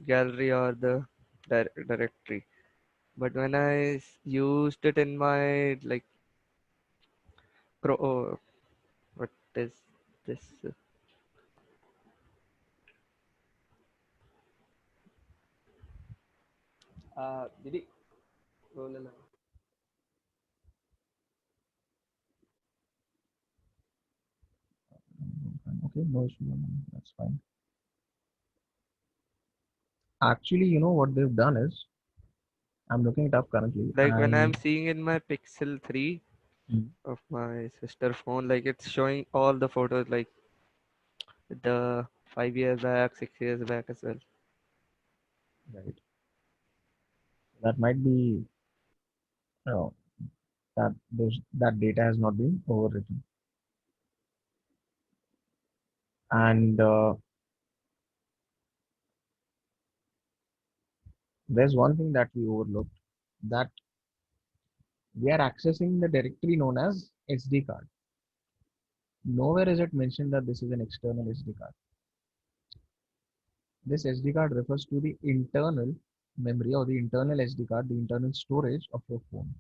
gallery or the directory. But when I used it in my like oh, what is this? Did it? Oh, la, la. Okay, no issue. That's fine. Actually, you know what they've done is, I'm looking it up currently, Like when I'm and seeing in my Pixel 3 Hmm. of my sister phone, like it's showing all the photos like the 5 years back, 6 years back as well. Right, that might be, you know, that data has not been overwritten. And there's one thing that we overlooked, that we are accessing the directory known as SD card. Nowhere is it mentioned that this is an external SD card. This SD card refers to the internal memory or the internal SD card, the internal storage of your phone.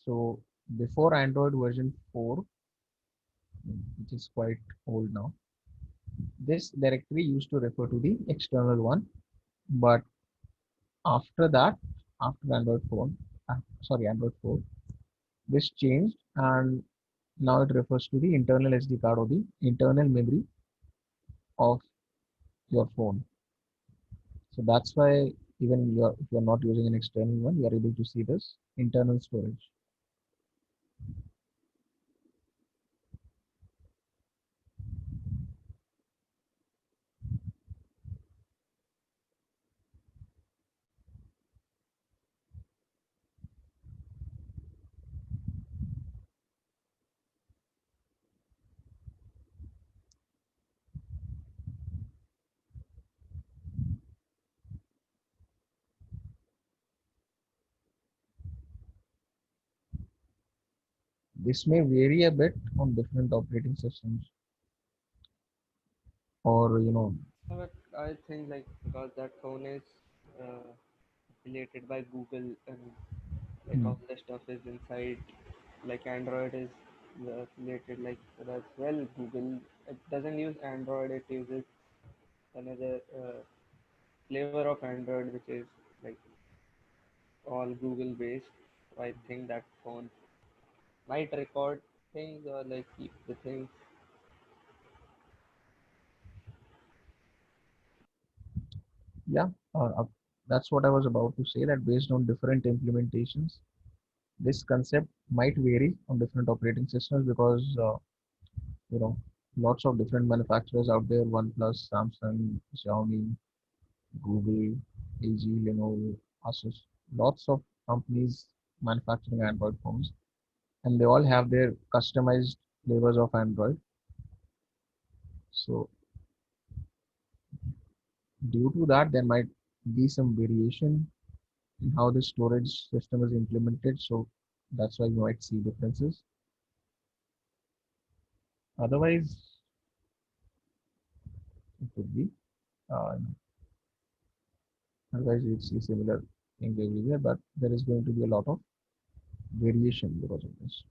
So before Android version 4, which is quite old now, this directory used to refer to the external one. But after that, after Android 4, this changed, and Now it refers to the internal SD card or the internal memory of your phone. So that's why even if you're not using an external one, you are able to see this internal storage. This may vary a bit on different operating systems, or But I think like because that phone is uh, related by Google and like hmm, all the stuff is inside, like Android is related like as well. Google it doesn't use Android; it uses another flavor of Android, which is like all Google based. So I think that phone might record things or like keep the things. yeah, that's what I was about to say. That based on different implementations, this concept might vary on different operating systems because you know lots of different manufacturers out there: OnePlus, Samsung, Xiaomi, Google, LG, Lenovo, Asus. Lots of companies manufacturing Android phones, and they all have their customized flavors of Android. So due to that, there might be some variation in how the storage system is implemented. So that's why you might see differences. Otherwise, it would be uh, otherwise it's a similar thing everywhere, but there is going to be a lot of variation because of this.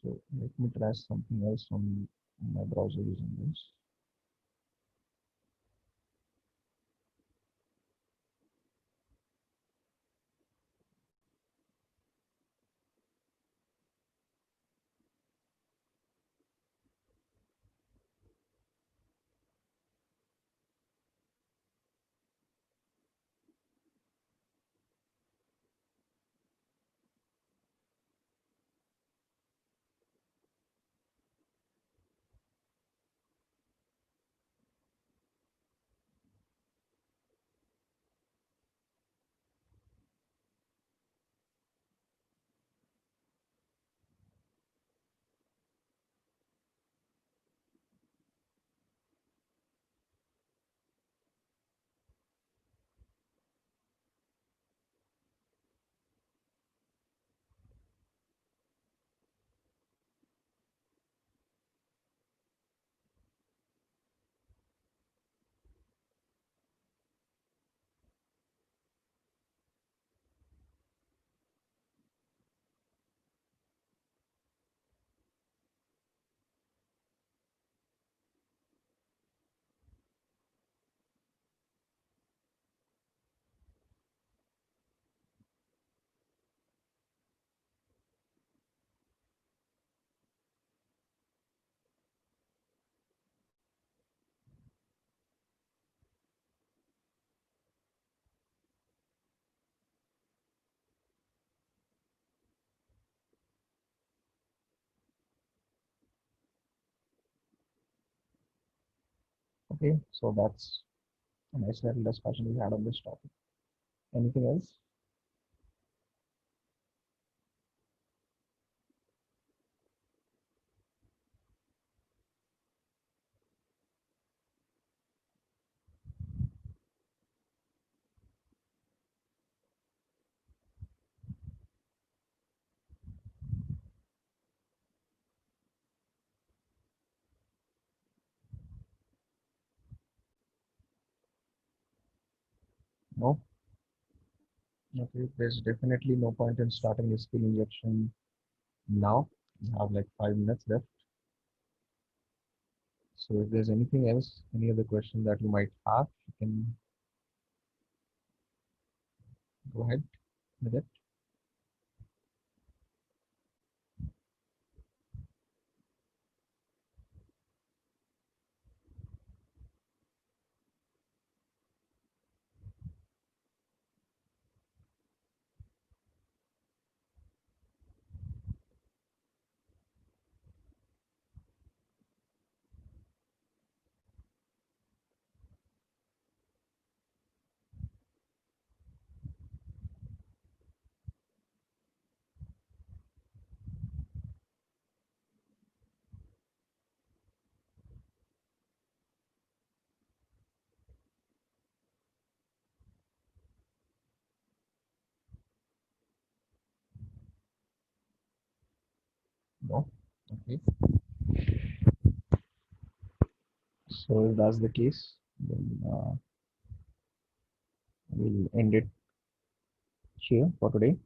So let me try something else on my browser using this. Okay, so that's a nice little discussion we had on this topic. Anything else? No? Okay, there's definitely no point in starting a skill injection now. We have like 5 minutes left. So if there's anything else, any other question that you might have, you can go ahead with it. No? Okay. So if that's the case, then we'll end it here for today.